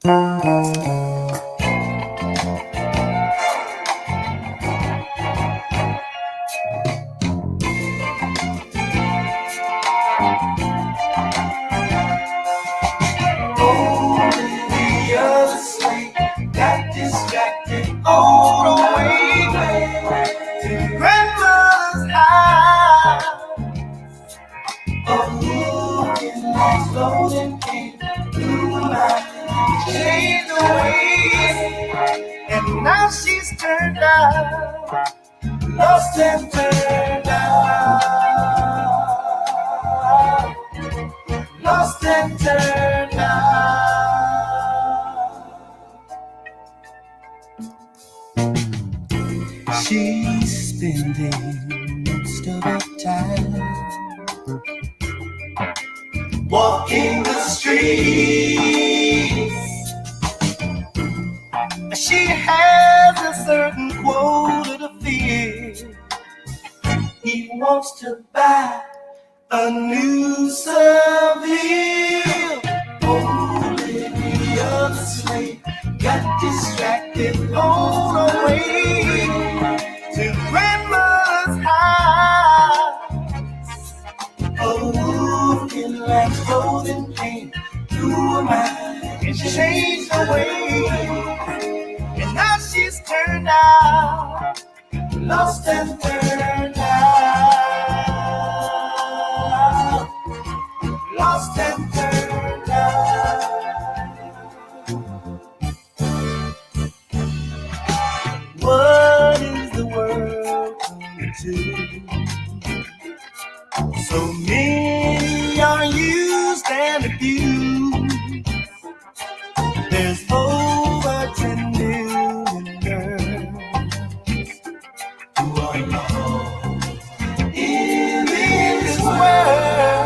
Got distracted all the way to grandma's house. Oh, looking like floating came through the night, changed the way, and now she's turned out, lost and turned out, lost and turned out. She's spending most of her time walking the streets. She has a certain quota to fill. He wants to buy a new Seville. Olivia the slave got distracted on her way to grandma's house. A wolf in lamb's clothing came through her mind and changed her way, and now she's turned out, lost and turned out, lost and turned out. What is the world coming to? So many are used and abused. There's over 10 million girls who are lost in this world.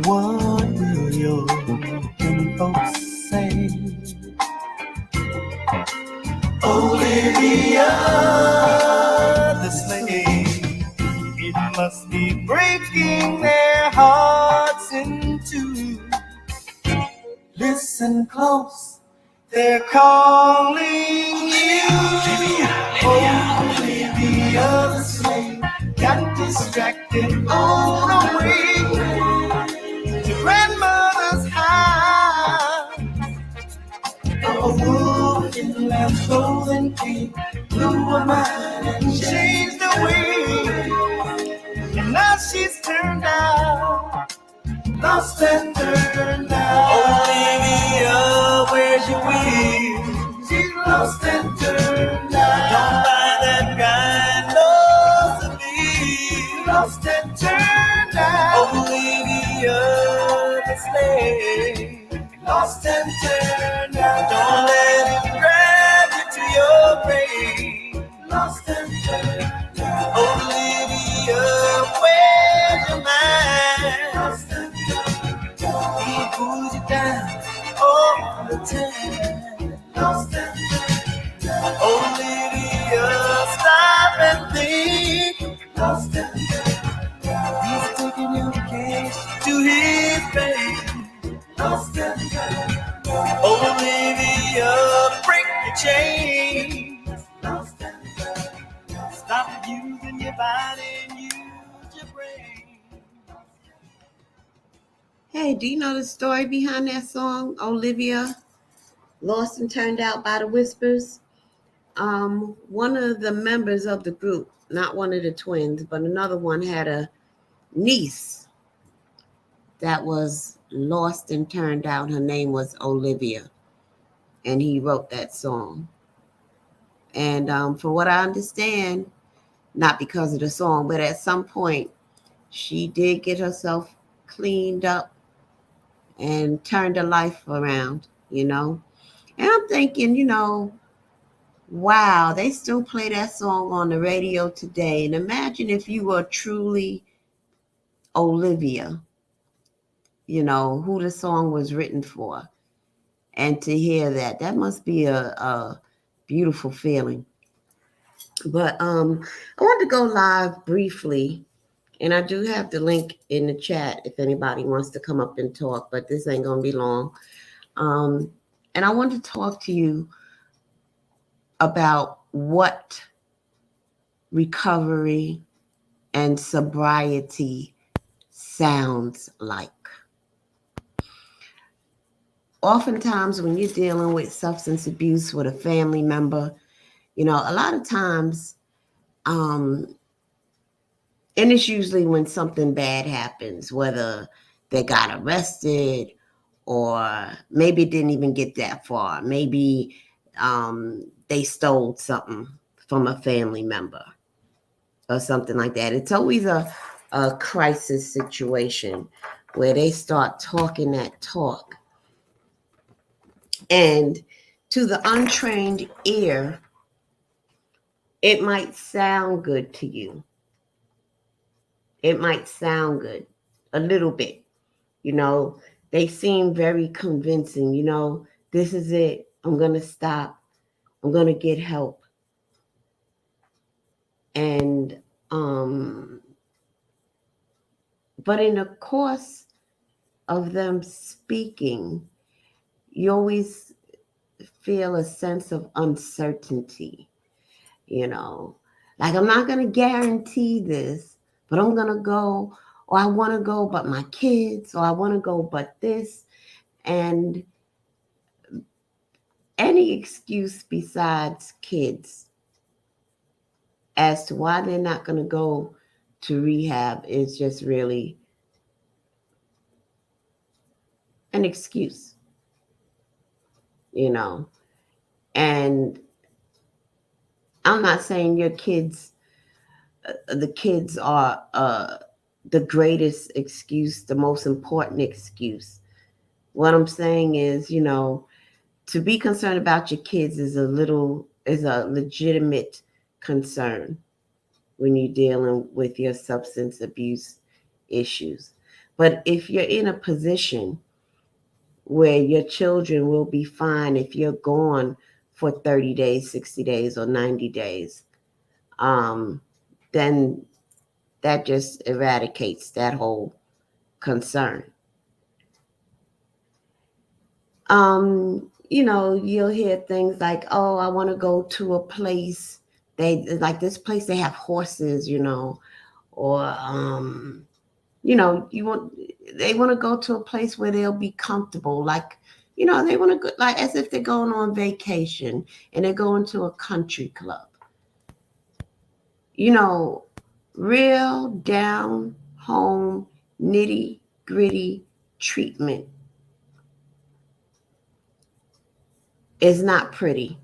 What will your folks say? Olivia the slave, it must be breaking their hearts in two. Listen close, they're calling you. Olivia the slave got distracted on the way to grandmother's house. A wolf in lamb's clothing came through her mind and changed the way, and now she's turned out, lost and turned out. Olivia, where's your wheel? She's lost and turned out. Don't buy that kind of Seville. Lost and turned out. Olivia the slave, lost and turned out. Don't let him drag you to your grave. Lost and turned out. Olivia, where's your mind? Lost and turned out. He pulls you down all the time. Lost and turned out. Olivia, stop and think. Lost and turned out. He's taking your cash to his bank. Lost and turned out. Olivia, break your chains. Lost and turned out. Stop using your body and use your brain. Hey, do you know the story behind that song, Olivia, Lost and Turned Out by the Whispers? One of the members of the group, not one of the twins, but another one, had a niece that was lost and turned out. Her name was Olivia, and he wrote that song. And for what I understand, not because of the song, but at some point she did get herself cleaned up and turned her life around, And I'm thinking, wow, they still play that song on the radio today. And imagine if you were truly Olivia, who the song was written for. And to hear that must be a beautiful feeling. But I want to go live briefly And I do have the link in the chat if anybody wants to come up and talk, but this ain't going to be long. And I want to talk to you about what recovery and sobriety sounds like. Oftentimes, when you're dealing with substance abuse with a family member, a lot of times, and it's usually when something bad happens, whether they got arrested or maybe it didn't even get that far. Maybe they stole something from a family member or something like that. It's always a crisis situation where they start talking that talk. And to the untrained ear, it might sound good to you. It might sound good a little bit. They seem very convincing. This is it. I'm going to stop. I'm going to get help. And, but in the course of them speaking, you always feel a sense of uncertainty, like I'm not going to guarantee this, but I'm going to go, or I want to go, but my kids, or I want to go, but this, and any excuse besides kids as to why they're not going to go to rehab is just really an excuse, and I'm not saying your kids, the kids are the greatest excuse, the most important excuse. What I'm saying is, to be concerned about your kids is a legitimate concern when you're dealing with your substance abuse issues. But if you're in a position where your children will be fine if you're gone for 30 days, 60 days, or 90 days, then that just eradicates that whole concern. You'll hear things like, oh, I want to go to a place. They like this place, they have horses, or they want to go to a place where they'll be comfortable. Like, they want to go, like as if they're going on vacation and they're going to a country club. Real down home, nitty gritty treatment is not pretty.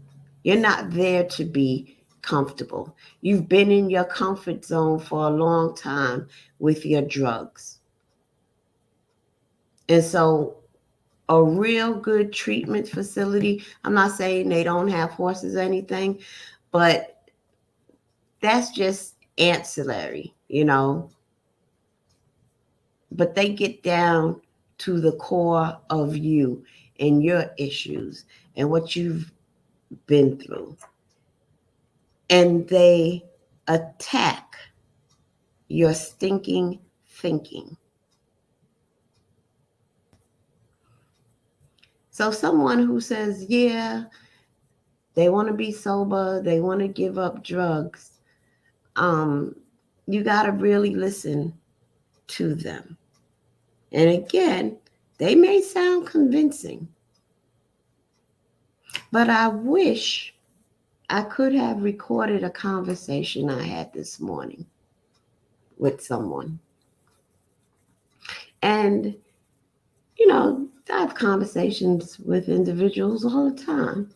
You're not there to be comfortable. You've been in your comfort zone for a long time with your drugs. And so a real good treatment facility, I'm not saying they don't have horses or anything, but that's just ancillary, But they get down to the core of you and your issues and what you've been through. And they attack your stinking thinking. So someone who says, yeah, they want to be sober, they want to give up drugs, you got to really listen to them. And again, they may sound convincing, but I wish I could have recorded a conversation I had this morning with someone. And, I have conversations with individuals all the time.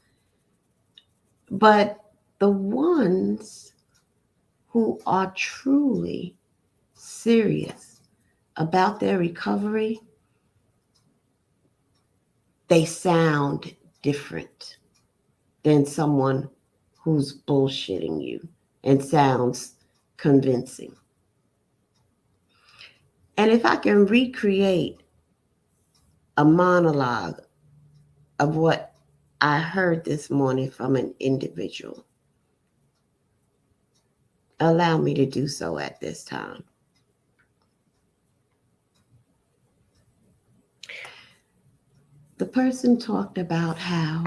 But the ones who are truly serious about their recovery, they sound different than someone who's bullshitting you and sounds convincing. And if I can recreate a monologue of what I heard this morning from an individual, allow me to do so at this time. the person talked about how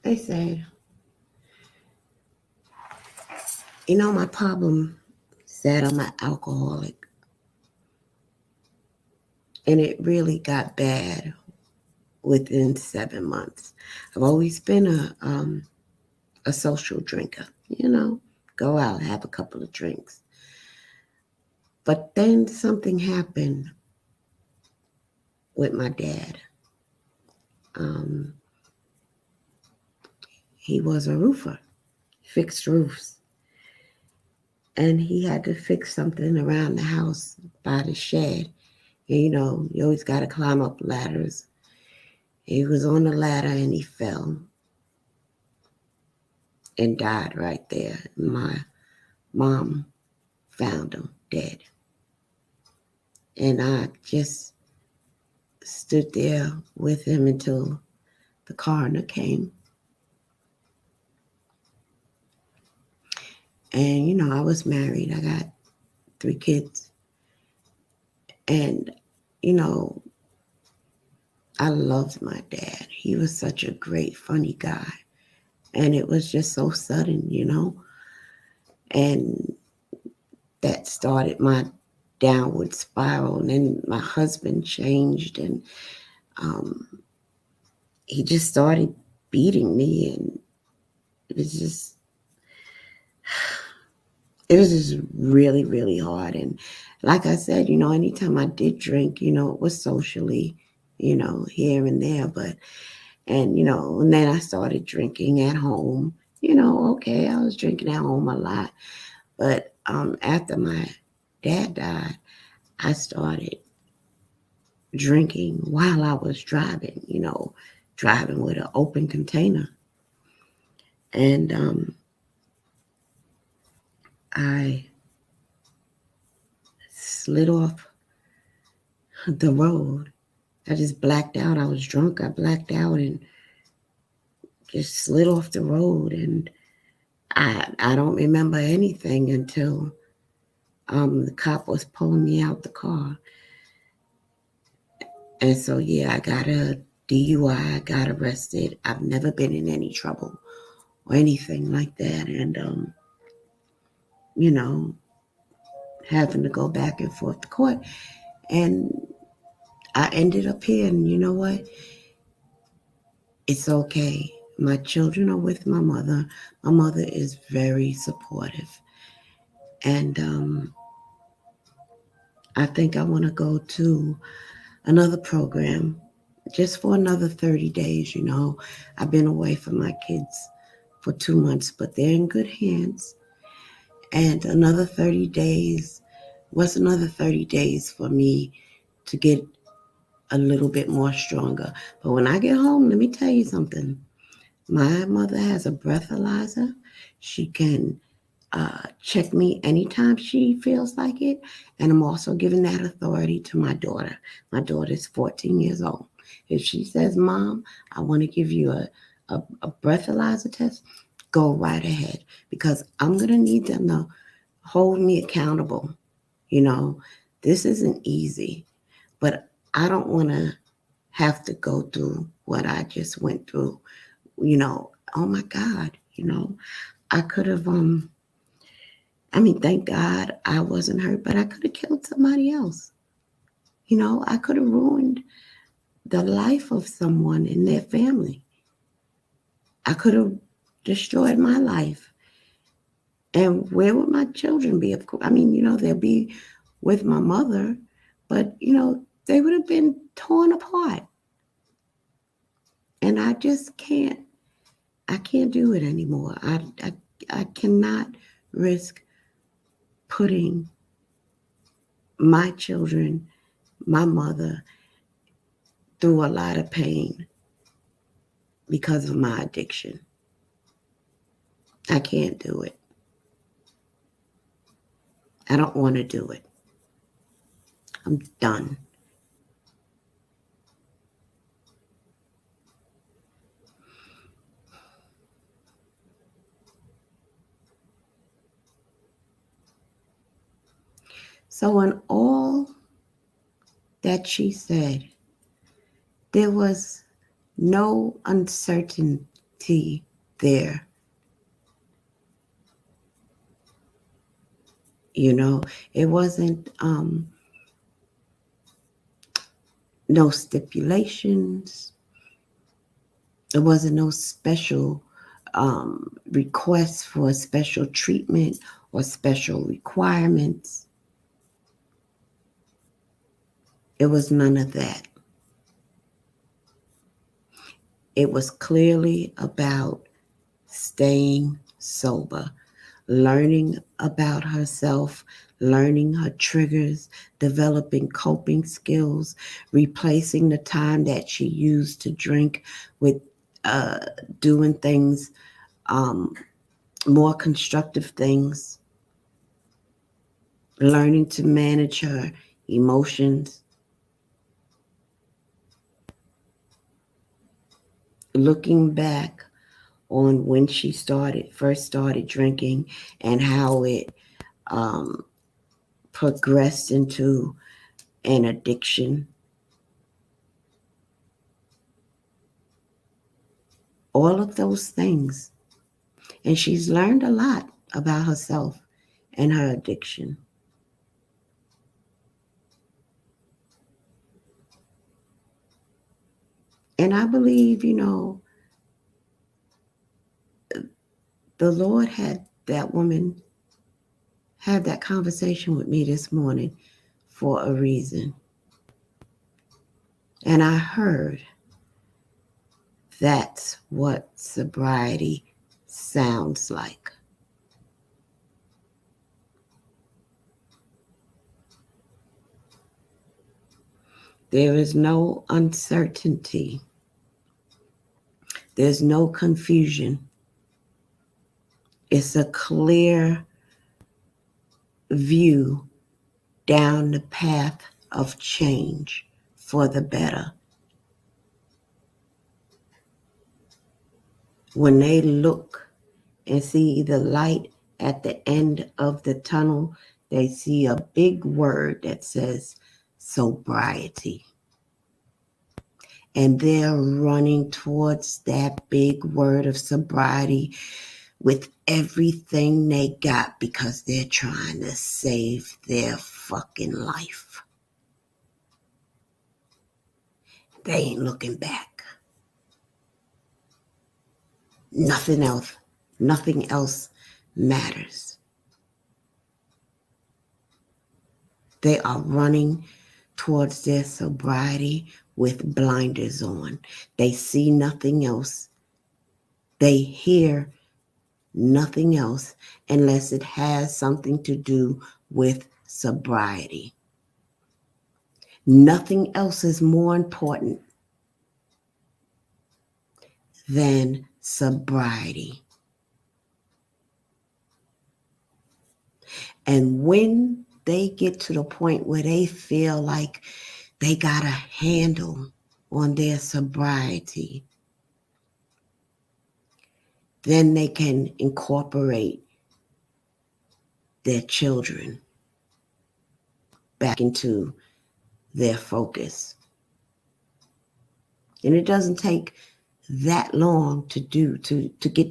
they said, my problem is that I'm an alcoholic. And it really got bad within 7 months. I've always been a social drinker, go out, have a couple of drinks. But then something happened with my dad. Um, he was a roofer, fixed roofs. And he had to fix something around the house by the shed. And, you always got to climb up ladders. He was on the ladder and he fell and died right there. My mom found him dead. And I just stood there with him until the coroner came. And, I was married. I got 3 kids. And, I loved my dad. He was such a great, funny guy. And it was just so sudden, And that started my downward spiral. And then my husband changed and he just started beating me. And it was just really, really hard. And like I said, anytime I did drink, it was socially, here and there. And then I started drinking at home. Okay, I was drinking at home a lot. But after my dad died, I started drinking while I was driving, driving with an open container. And I slid off the road. I just blacked out. I was drunk. I blacked out and just slid off the road. And I don't remember anything until the cop was pulling me out the car. And so, yeah, I got a DUI. I got arrested. I've never been in any trouble or anything like that. And, having to go back and forth to court. And I ended up here. And you know what? It's okay. My children are with my mother. My mother is very supportive. And I think I want to go to another program just for another 30 days. I've been away from my kids for 2 months, but they're in good hands. And another 30 days, what's another 30 days for me to get a little bit more stronger? But when I get home, let me tell you something. My mother has a breathalyzer. She can check me anytime she feels like it. And I'm also giving that authority to my daughter. My daughter is 14 years old. If she says, Mom, I want to give you a breathalyzer test, go right ahead. Because I'm going to need them to hold me accountable. This isn't easy. But I don't want to have to go through what I just went through. Oh my God, I could have, thank God I wasn't hurt, but I could have killed somebody else. I could have ruined the life of someone in their family. I could have destroyed my life. And where would my children be? Of course, they'll be with my mother, but, they would have been torn apart. And I just I can't do it anymore. I cannot risk putting my children, my mother, through a lot of pain because of my addiction. I can't do it. I don't want to do it. I'm done. So, in all that she said, there was no uncertainty there. You know, it wasn't no stipulations. There wasn't no special requests for special treatment or special requirements. It was none of that. It was clearly about staying sober, learning about herself, learning her triggers, developing coping skills, replacing the time that she used to drink with uh, doing things, um, more constructive things, learning to manage her emotions, looking back on when she first started drinking and how it um, progressed into an addiction. All of those things. And she's learned a lot about herself and her addiction. And I believe, the Lord had that woman have that conversation with me this morning for a reason. And I heard that's what sobriety sounds like. There is no uncertainty. There's no confusion. It's a clear view down the path of change for the better. When they look and see the light at the end of the tunnel, they see a big word that says sobriety. And they're running towards that big word of sobriety with everything they got because they're trying to save their fucking life. They ain't looking back. Nothing else matters. They are running towards their sobriety with blinders on. They see nothing else. They hear nothing else unless it has something to do with sobriety. Nothing else is more important than sobriety. And when they get to the point where they feel like they got a handle on their sobriety, then they can incorporate their children back into their focus. And it doesn't take that long to get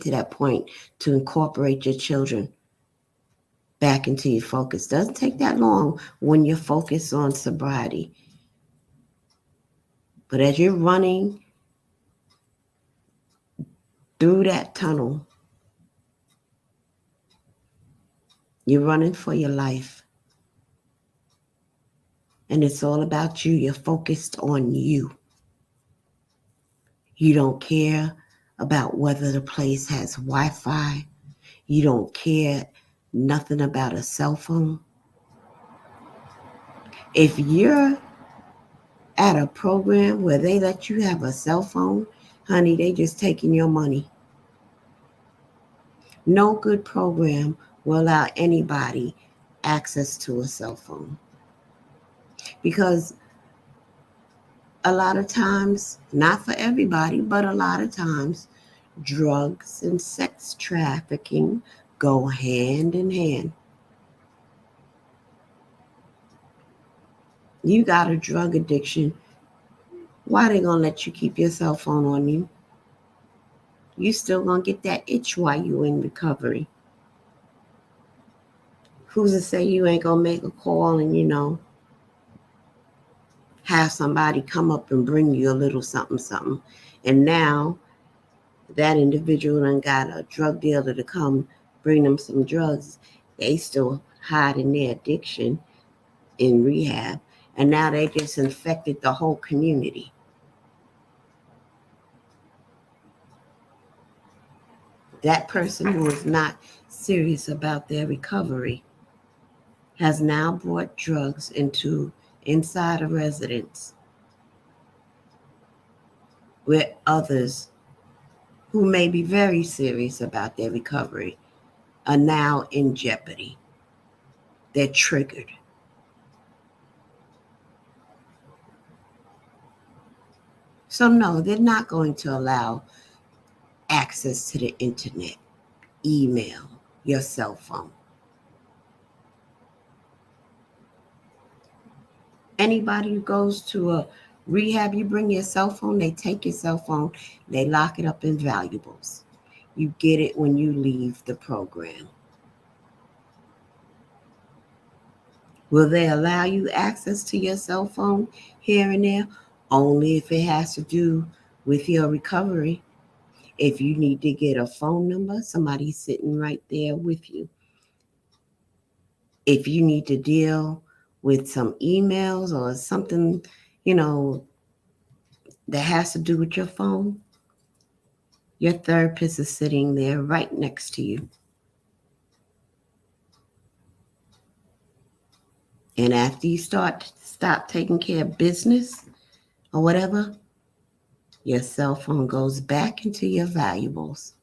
to that point, to incorporate your children back into your focus. It doesn't take that long when you're focused on sobriety. But as you're running through that tunnel, you're running for your life. And it's all about you. You're focused on you. You don't care about whether the place has Wi-Fi. You don't care nothing about a cell phone. If you're at a program where they let you have a cell phone, honey, they just taking your money. No good program will allow anybody access to a cell phone. Because a lot of times, not for everybody, but a lot of times, drugs and sex trafficking go hand in hand. You got a drug addiction. Why they gonna let you keep your cell phone on you? You still gonna get that itch while you in recovery. Who's to say you ain't gonna make a call and have somebody come up and bring you a little something something, and now that individual done got a drug dealer to come bring them some drugs. They still hiding their addiction in rehab, and now they just infected the whole community. That person who is not serious about their recovery has now brought drugs inside a residence where others who may be very serious about their recovery are now in jeopardy. They're triggered. So no, they're not going to allow access to the internet, email, your cell phone. Anybody who goes to a rehab, you bring your cell phone, they take your cell phone, they lock it up in valuables. You get it when you leave the program. Will they allow you access to your cell phone here and there? Only if it has to do with your recovery. If you need to get a phone number, somebody's sitting right there with you. If you need to deal with some emails or something, that has to do with your phone, your therapist is sitting there right next to you. And after you stop taking care of business or whatever, your cell phone goes back into your valuables.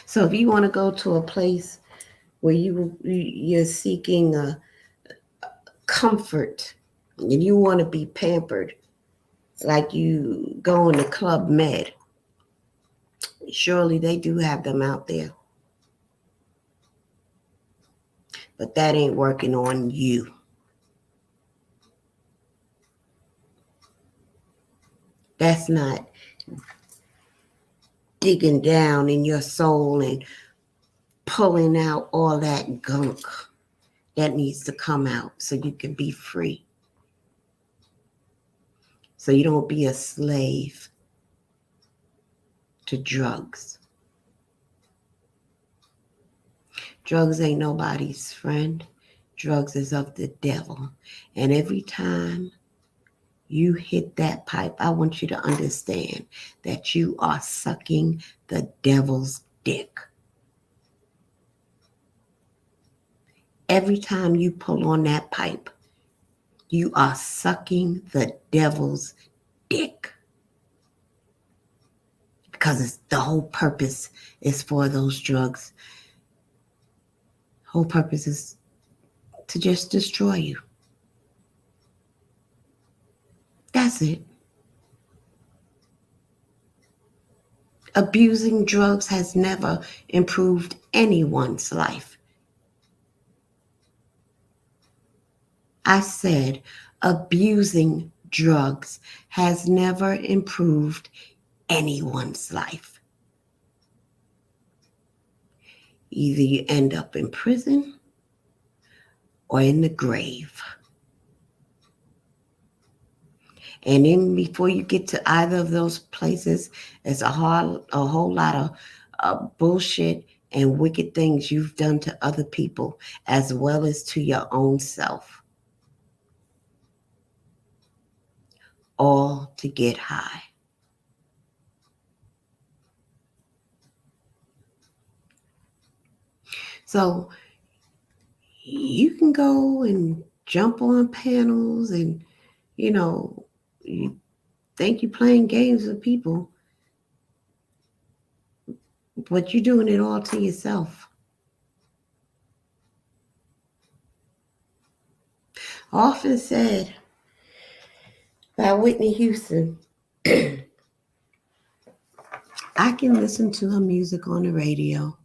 So if you want to go to a place where you're seeking a comfort and you want to be pampered, like you go in the Club Med, surely they do have them out there. But that ain't working on you. That's not digging down in your soul and pulling out all that gunk that needs to come out so you can be free. So you don't be a slave to drugs. Drugs ain't nobody's friend. Drugs is of the devil. And every time you hit that pipe, I want you to understand that you are sucking the devil's dick. Every time you pull on that pipe, you are sucking the devil's dick. Because the whole purpose is for those drugs. Whole purpose is to just destroy you. That's it. Abusing drugs has never improved anyone's life. I said abusing drugs has never improved anyone's life. Either you end up in prison or in the grave. And then before you get to either of those places, it's a whole lot of bullshit and wicked things you've done to other people as well as to your own self. All to get high. So you can go and jump on panels and, you think you're playing games with people, but you're doing it all to yourself. Often said by Whitney Houston, I can listen to her music on the radio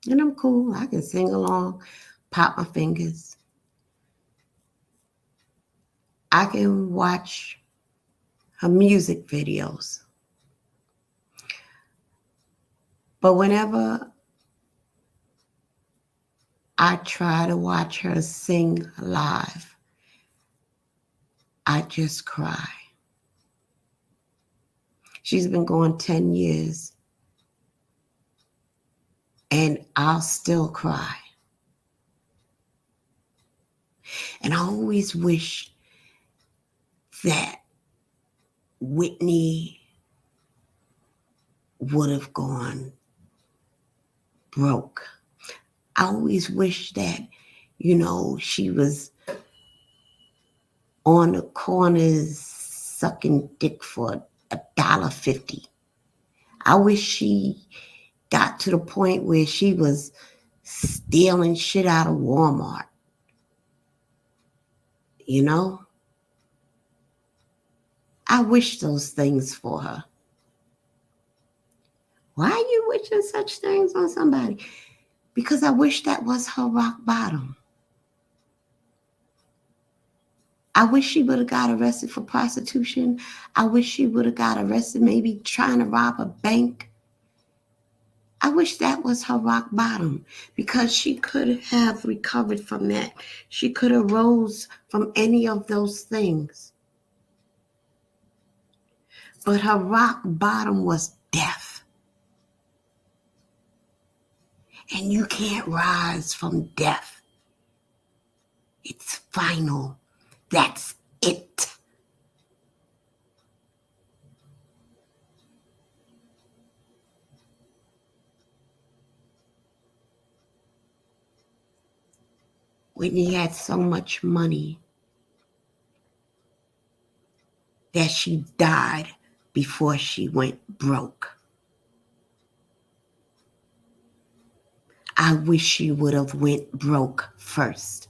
and I'm cool. I can sing along, pop my fingers. I can watch her music videos. But whenever I try to watch her sing live, I just cry. She's been going 10 years, and I'll still cry. And I always wish that Whitney would have gone broke. I always wish that, she was on the corners sucking dick for $1.50. I wish she got to the point where she was stealing shit out of Walmart. I wish those things for her. Why are you wishing such things on somebody? Because I wish that was her rock bottom. I wish she would have got arrested for prostitution. I wish she would have got arrested maybe trying to rob a bank. I wish that was her rock bottom, because she could have recovered from that. She could have rose from any of those things. But her rock bottom was death. And you can't rise from death. It's final. That's it. Whitney had so much money that she died before she went broke. I wish she would have went broke first,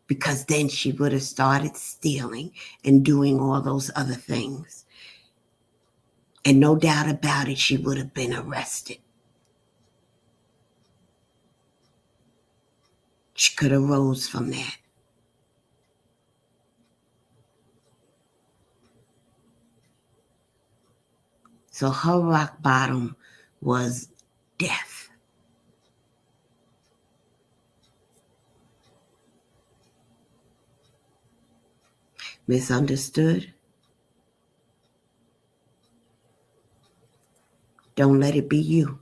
because then she would have started stealing and doing all those other things. And no doubt about it, she would have been arrested. She could have rose from that. So her rock bottom was death. Misunderstood? Don't let it be you.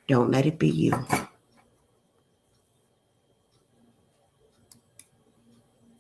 Don't let it be you.